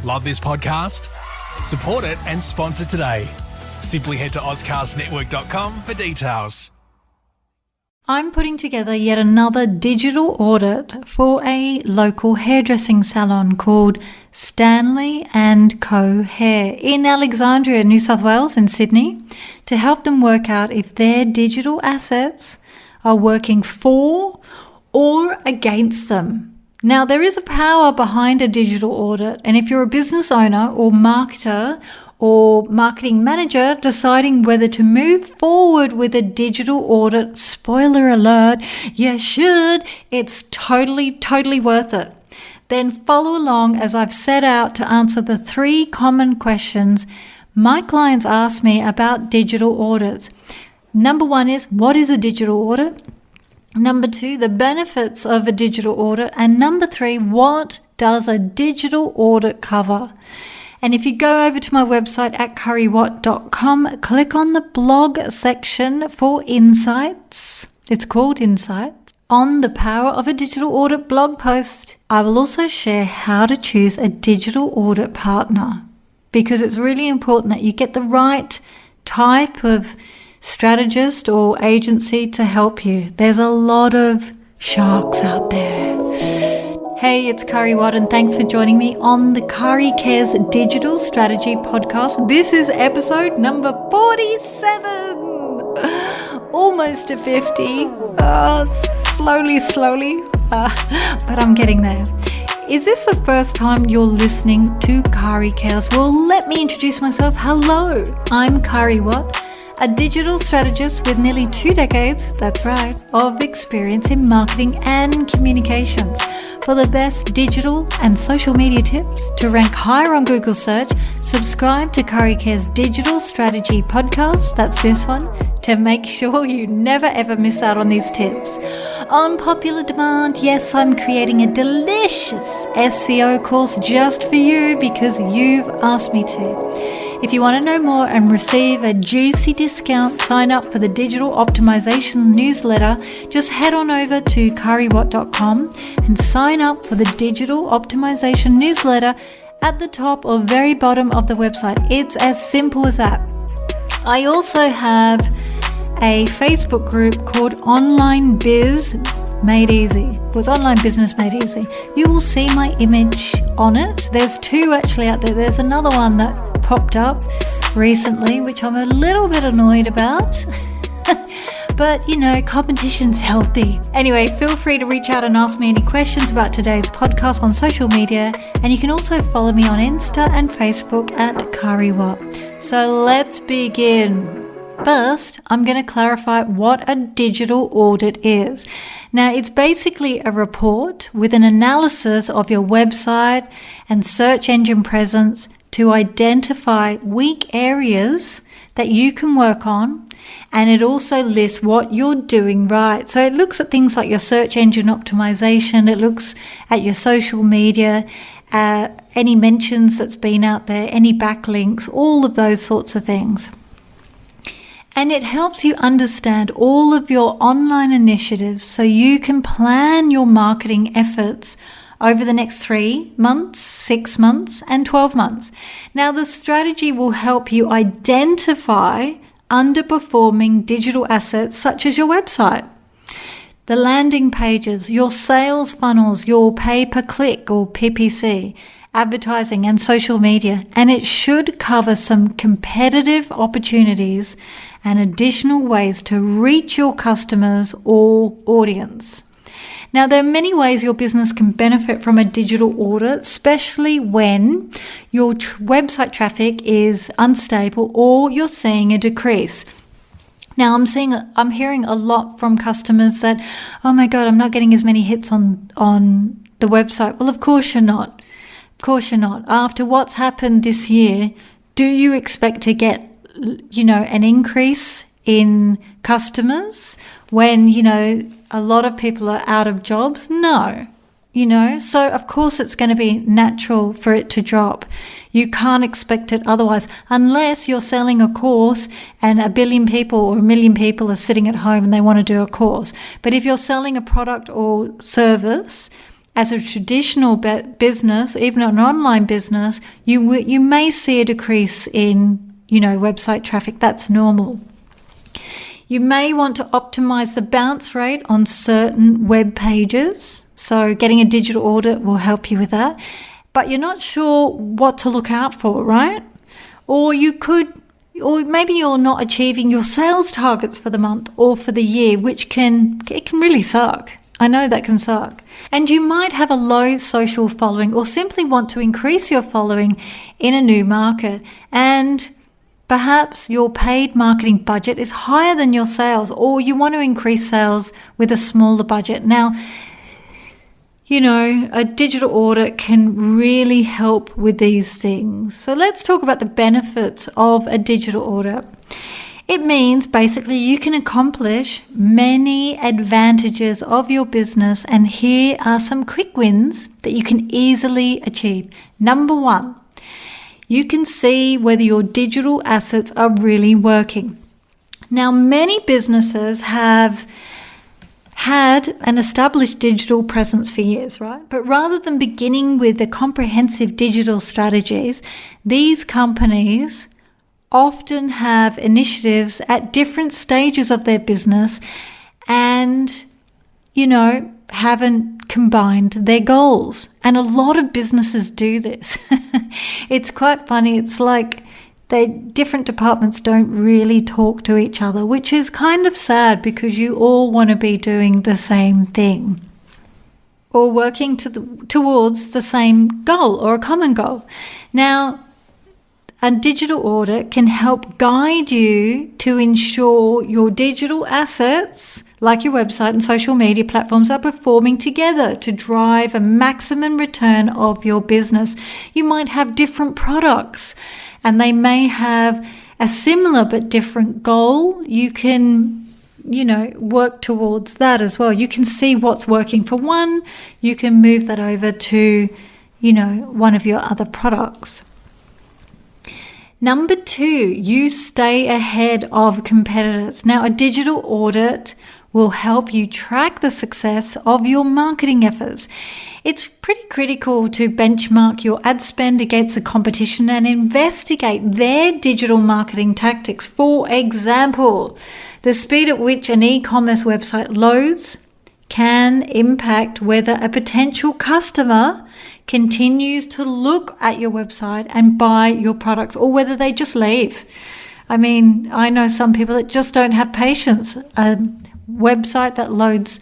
Love this podcast? Support it and sponsor today. Simply head to ozcastnetwork.com for details. I'm putting together yet another digital audit for a local hairdressing salon called Stanley & Co. Hair in Alexandria, New South Wales and Sydney, to help them work out if their digital assets are working for or against them. Now, there is a power behind a digital audit, and if you're a business owner or marketer or marketing manager deciding whether to move forward with a digital audit, spoiler alert, you should. It's totally worth it. Then follow along as I've set out to answer the 3 common questions my clients ask me about digital audits. Number 1 is, what is a digital audit? Number 2, the benefits of a digital audit. And number 3, what does a digital audit cover? And if you go over to my website at currywatt.com, click on the blog section for insights. It's called Insights. On the power of a digital audit blog post, I will also share how to choose a digital audit partner, because it's really important that you get the right type of strategist or agency to help you. There's a lot of sharks out there. Hey, it's Curry Watt, and thanks for joining me on the Curry Cares Digital Strategy Podcast. This is episode number 47. Almost to 50. Slowly. But I'm getting there. Is this the first time you're listening to Curry Cares? Well, let me introduce myself. Hello, I'm Curry Watt, a digital strategist with nearly 2 decades, that's right, of experience in marketing and communications. For the best digital and social media tips to rank higher on Google search, subscribe to Curry Care's Digital Strategy Podcast, that's this one, to make sure you never ever miss out on these tips. On popular demand, yes, I'm creating a delicious SEO course just for you because you've asked me to. If you want to know more and receive a juicy discount, sign up for the Digital Optimization newsletter. Just head on over to currywatt.com and sign up for the Digital Optimization newsletter at the top or very bottom of the website. It's as simple as that. I also have a Facebook group called Online Biz Made Easy. Well, it's Online Business Made Easy. You will see my image on it. There's 2 actually out there. There's another one that popped up recently, which I'm a little bit annoyed about. But, competition's healthy. Anyway, feel free to reach out and ask me any questions about today's podcast on social media. And you can also follow me on Insta and Facebook at currywatt. So let's begin. First, I'm going to clarify what a digital audit is. Now, it's basically a report with an analysis of your website and search engine presence to identify weak areas that you can work on, and it also lists what you're doing right. So it looks at things like your search engine optimization, it looks at your social media, any mentions that's been out there, any backlinks, all of those sorts of things. And it helps you understand all of your online initiatives so you can plan your marketing efforts over the next 3 months, 6 months, and 12 months. Now, the strategy will help you identify underperforming digital assets such as your website, the landing pages, your sales funnels, your pay-per-click or PPC, advertising and social media. And it should cover some competitive opportunities and additional ways to reach your customers or audience. Now, there are many ways your business can benefit from a digital audit, especially when your website traffic is unstable or you're seeing a decrease. Now, I'm hearing a lot from customers that, oh my God, I'm not getting as many hits on the website. Well, of course you're not. Of course you're not. After what's happened this year, do you expect to get, an increase in customers when, a lot of people are out of jobs? No. So of course it's going to be natural for it to drop. You can't expect it otherwise, unless you're selling a course and 1 billion people or 1 million people are sitting at home and they want to do a course. But if you're selling a product or service, As a traditional business, even an online business, you may see a decrease in, website traffic. That's normal. You may want to optimize the bounce rate on certain web pages. So getting a digital audit will help you with that. But you're not sure what to look out for, right? Or maybe you're not achieving your sales targets for the month or for the year, which can really suck. I know that can suck. And you might have a low social following or simply want to increase your following in a new market. And perhaps your paid marketing budget is higher than your sales, or you want to increase sales with a smaller budget. Now, a digital audit can really help with these things. So let's talk about the benefits of a digital audit. It means basically you can accomplish many advantages of your business, and here are some quick wins that you can easily achieve. Number 1, you can see whether your digital assets are really working. Now, many businesses have had an established digital presence for years, right? But rather than beginning with the comprehensive digital strategies, these companies often have initiatives at different stages of their business and, haven't combined their goals. And a lot of businesses do this. It's quite funny. It's like different departments don't really talk to each other, which is kind of sad because you all want to be doing the same thing or working towards the same goal or a common goal. Now, a digital audit can help guide you to ensure your digital assets, like your website and social media platforms, are performing together to drive a maximum return of your business. You might have different products and they may have a similar but different goal. You can, work towards that as well. You can see what's working for one. You can move that over to, one of your other products. Number 2, you stay ahead of competitors. Now, a digital audit will help you track the success of your marketing efforts. It's pretty critical to benchmark your ad spend against the competition and investigate their digital marketing tactics. For example, the speed at which an e-commerce website loads can impact whether a potential customer continues to look at your website and buy your products or whether they just leave. I mean, I know some people that just don't have patience. A website that loads,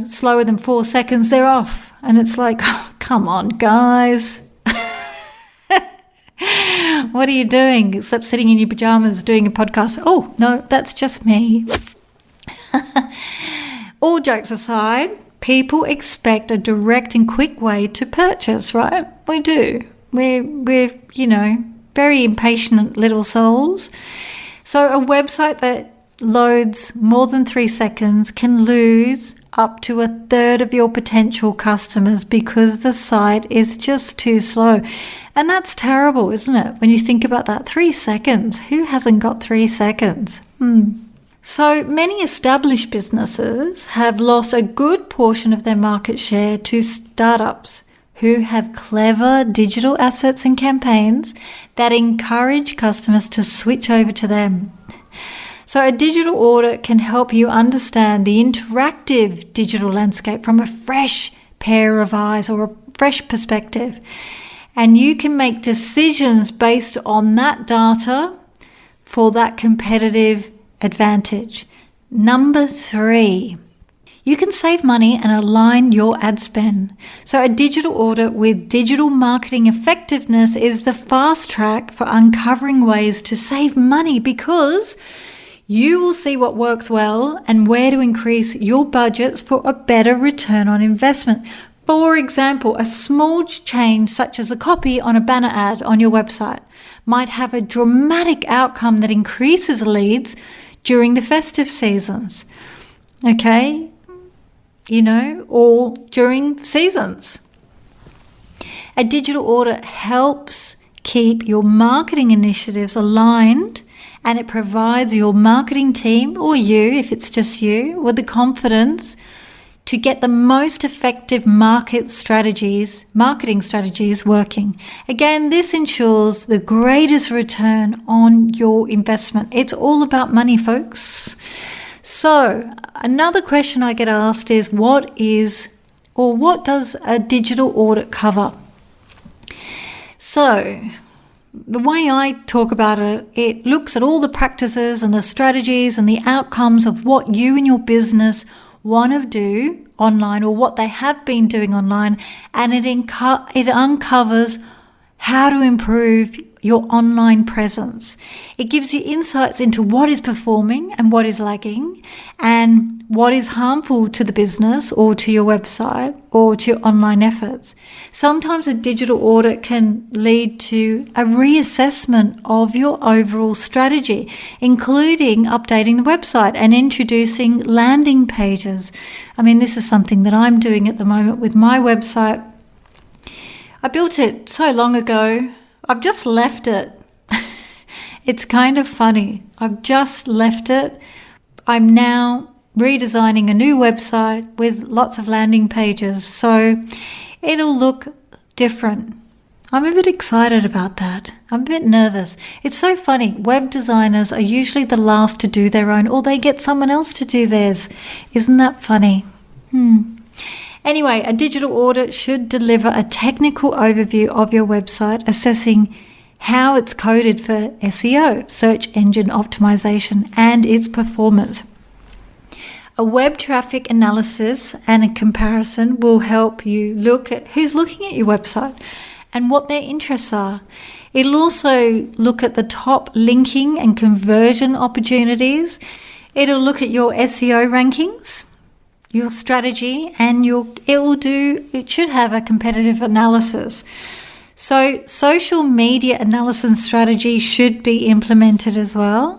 slower than 4 seconds, they're off. And it's like, oh, come on, guys. What are you doing except sitting in your pajamas doing a podcast? Oh, no, that's just me. All jokes aside, people expect a direct and quick way to purchase, right? We do. We're very impatient little souls. So a website that loads more than 3 seconds can lose up to 1/3 of your potential customers because the site is just too slow. And that's terrible, isn't it? When you think about that, 3 seconds. Who hasn't got 3 seconds? So many established businesses have lost a good portion of their market share to startups who have clever digital assets and campaigns that encourage customers to switch over to them. So a digital audit can help you understand the interactive digital landscape from a fresh pair of eyes or a fresh perspective. And you can make decisions based on that data for that competitive advantage. Number 3, you can save money and align your ad spend. So a digital audit with digital marketing effectiveness is the fast track for uncovering ways to save money because you will see what works well and where to increase your budgets for a better return on investment. For example, a small change such as a copy on a banner ad on your website might have a dramatic outcome that increases leads during the festive seasons, okay? Or during seasons. A digital audit helps keep your marketing initiatives aligned, and it provides your marketing team, or you, if it's just you, with the confidence to get the most effective marketing strategies working. Again, this ensures the greatest return on your investment. It's all about money, folks. So another question I get asked is, what does a digital audit cover? So the way I talk about it, it looks at all the practices and the strategies and the outcomes of what you and your business want to do online, or what they have been doing online, and it uncovers how to improve your online presence. It gives you insights into what is performing and what is lagging, and what is harmful to the business or to your website or to your online efforts. Sometimes a digital audit can lead to a reassessment of your overall strategy, including updating the website and introducing landing pages. I mean, this is something that I'm doing at the moment with my website. I built it so long ago. I've just left it. It's kind of funny. I've just left it. I'm now redesigning a new website with lots of landing pages, so it'll look different. I'm a bit excited about that. I'm a bit nervous. It's so funny. Web designers are usually the last to do their own, or they get someone else to do theirs. Isn't that funny? Anyway, a digital audit should deliver a technical overview of your website, assessing how it's coded for SEO, search engine optimization, and its performance. A web traffic analysis and a comparison will help you look at who's looking at your website and what their interests are. It'll also look at the top linking and conversion opportunities. It'll look at your SEO rankings, your strategy, and it should have a competitive analysis. So social media analysis strategy should be implemented as well.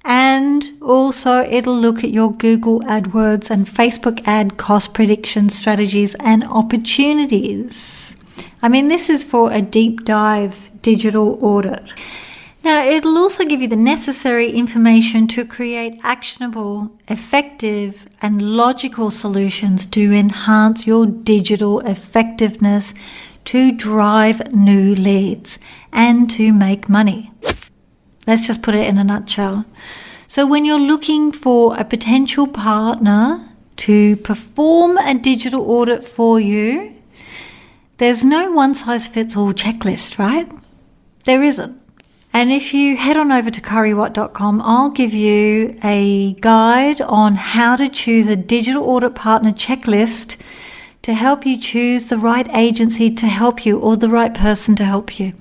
And also it'll look at your Google AdWords and Facebook ad cost prediction strategies and opportunities. I mean, this is for a deep dive digital audit. Now, it'll also give you the necessary information to create actionable, effective, and logical solutions to enhance your digital effectiveness, to drive new leads, and to make money. Let's just put it in a nutshell. So when you're looking for a potential partner to perform a digital audit for you, there's no one-size-fits-all checklist, right? There isn't. And if you head on over to kariwatt.com, I'll give you a guide on how to choose a digital audit partner checklist to help you choose the right agency to help you, or the right person to help you.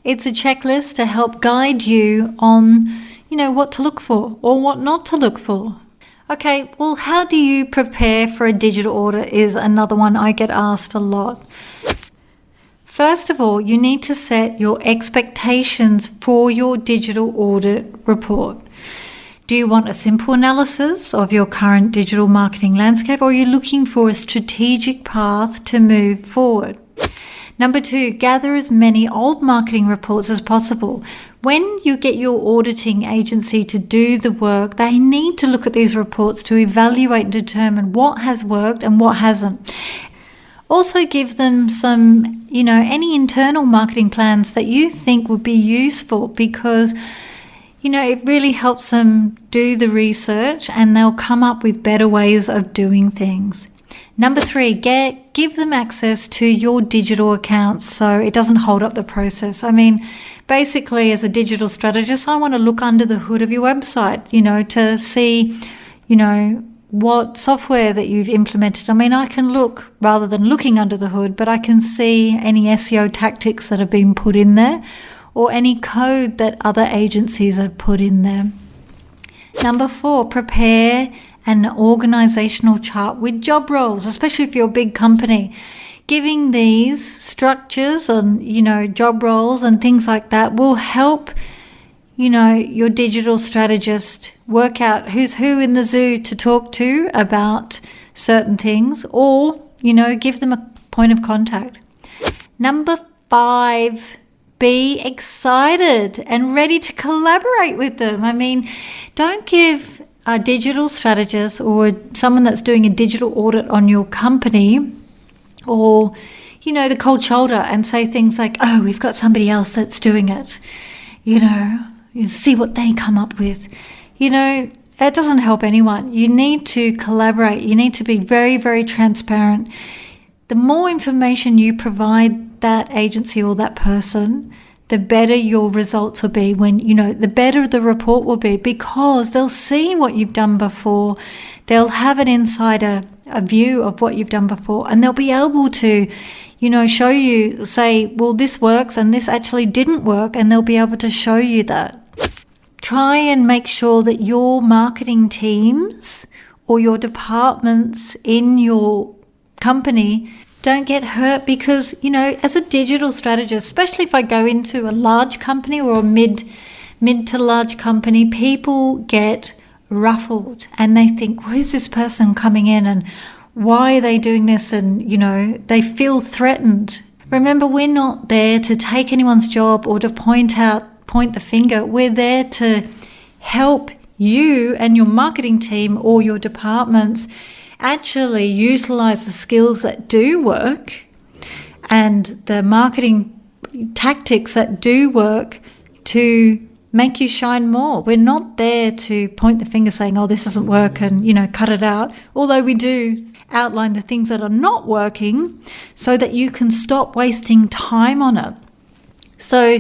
It's a checklist to help guide you on, what to look for or what not to look for. Okay, well, how do you prepare for a digital audit is another one I get asked a lot. First of all, you need to set your expectations for your digital audit report. Do you want a simple analysis of your current digital marketing landscape, or are you looking for a strategic path to move forward? Number 2, gather as many old marketing reports as possible. When you get your auditing agency to do the work, they need to look at these reports to evaluate and determine what has worked and what hasn't. Also give them some, any internal marketing plans that you think would be useful, because, it really helps them do the research and they'll come up with better ways of doing things. Number 3, give them access to your digital accounts so it doesn't hold up the process. I mean, basically, as a digital strategist, I want to look under the hood of your website, to see, what software that you've implemented. I mean, I can look, rather than looking under the hood, but I can see any SEO tactics that have been put in there, or any code that other agencies have put in there. Number 4, prepare an organizational chart with job roles, especially if you're a big company. Giving these structures on, job roles and things like that will help, your digital strategist work out who's who in the zoo to talk to about certain things, or, give them a point of contact. Number 5, be excited and ready to collaborate with them. I mean, don't give a digital strategist or someone that's doing a digital audit on your company, or, the cold shoulder and say things like, oh, we've got somebody else that's doing it, you see what they come up with. It doesn't help anyone. You need to collaborate. You need to be very, very transparent. The more information you provide that agency or that person, the better your results will be the better the report will be, because they'll see what you've done before. They'll have an insider, a view of what you've done before, and they'll be able to, show you, say, well, this works and this actually didn't work, and they'll be able to show you that. Try and make sure that your marketing teams or your departments in your company don't get hurt, because, as a digital strategist, especially if I go into a large company or a mid to large company, people get ruffled and they think, who's this person coming in and why are they doing this? And, they feel threatened. Remember, we're not there to take anyone's job or to point the finger. We're there to help you and your marketing team or your departments actually utilize the skills that do work and the marketing tactics that do work to make you shine more. We're not there to point the finger saying, oh, this doesn't work and, cut it out. Although we do outline the things that are not working so that you can stop wasting time on it. So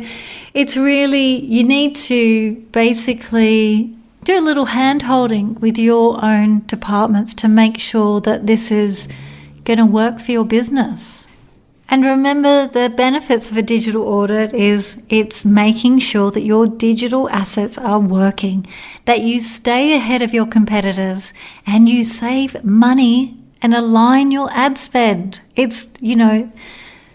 it's really, you need to basically do a little hand holding with your own departments to make sure that this is going to work for your business. And remember, the benefits of a digital audit is it's making sure that your digital assets are working, that you stay ahead of your competitors and you save money and align your ad spend. It's,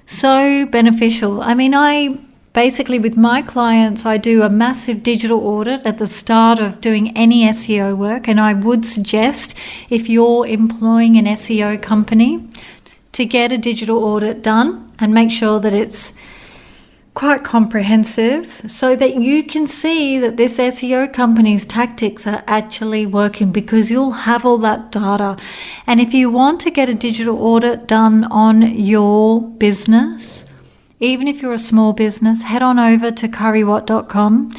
so beneficial. I mean, basically, with my clients, I do a massive digital audit at the start of doing any SEO work, and I would suggest, if you're employing an SEO company, to get a digital audit done and make sure that it's quite comprehensive so that you can see that this SEO company's tactics are actually working, because you'll have all that data. And if you want to get a digital audit done on your business, even if you're a small business, head on over to currywatt.com,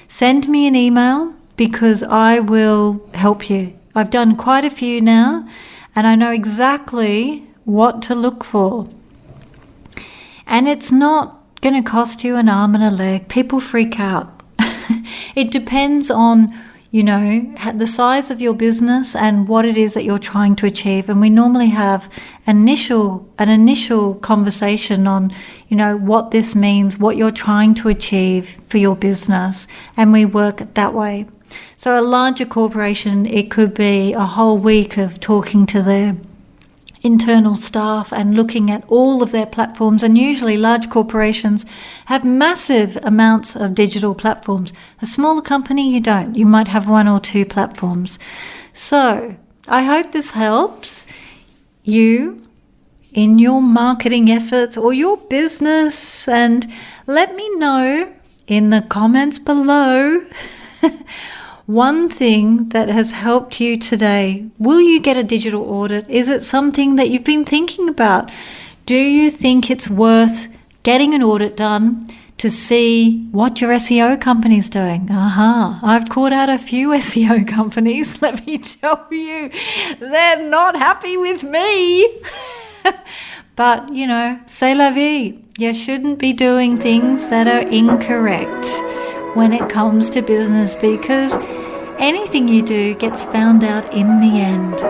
send me an email, because I will help you. I've done quite a few now and I know exactly what to look for. And it's not going to cost you an arm and a leg. People freak out. It depends on, the size of your business and what it is that you're trying to achieve. And we normally have an initial conversation on, what this means, what you're trying to achieve for your business. And we work that way. So a larger corporation, it could be a whole week of talking to their internal staff and looking at all of their platforms. And usually large corporations have massive amounts of digital platforms. A smaller company, you don't. You might have one or two platforms. So I hope this helps you in your marketing efforts or your business. And let me know in the comments below one thing that has helped you today. Will you get a digital audit? Is it something that you've been thinking about? Do you think it's worth getting an audit done to see what your SEO company's doing? I've caught out a few SEO companies. Let me tell you, they're not happy with me. But, c'est la vie. You shouldn't be doing things that are incorrect when it comes to business, because anything you do gets found out in the end.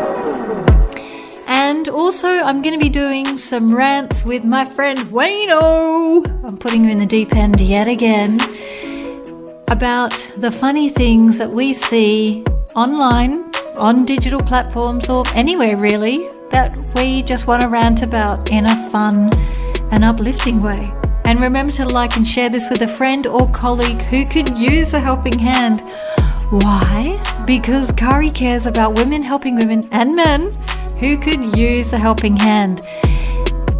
And also, I'm going to be doing some rants with my friend Wayno. I'm putting you in the deep end yet again about the funny things that we see online, on digital platforms, or anywhere really, that we just want to rant about in a fun and uplifting way. And remember to like and share this with a friend or colleague who could use a helping hand. Why? Because Kari cares about women helping women and men who could use a helping hand.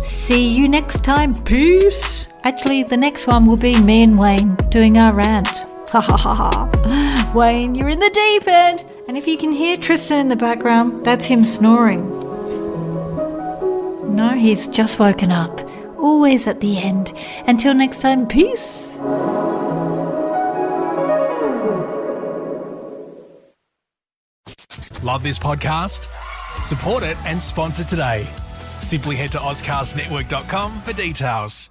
See you next time. Peace. Actually, the next one will be me and Wayne doing our rant. Ha ha ha ha. Wayne, you're in the deep end And if you can hear Tristan in the background, that's him snoring. No, he's just woken up. Always at the end. Until next time, peace. Love this podcast? Support it and sponsor today. Simply head to AuscastNetwork.com for details.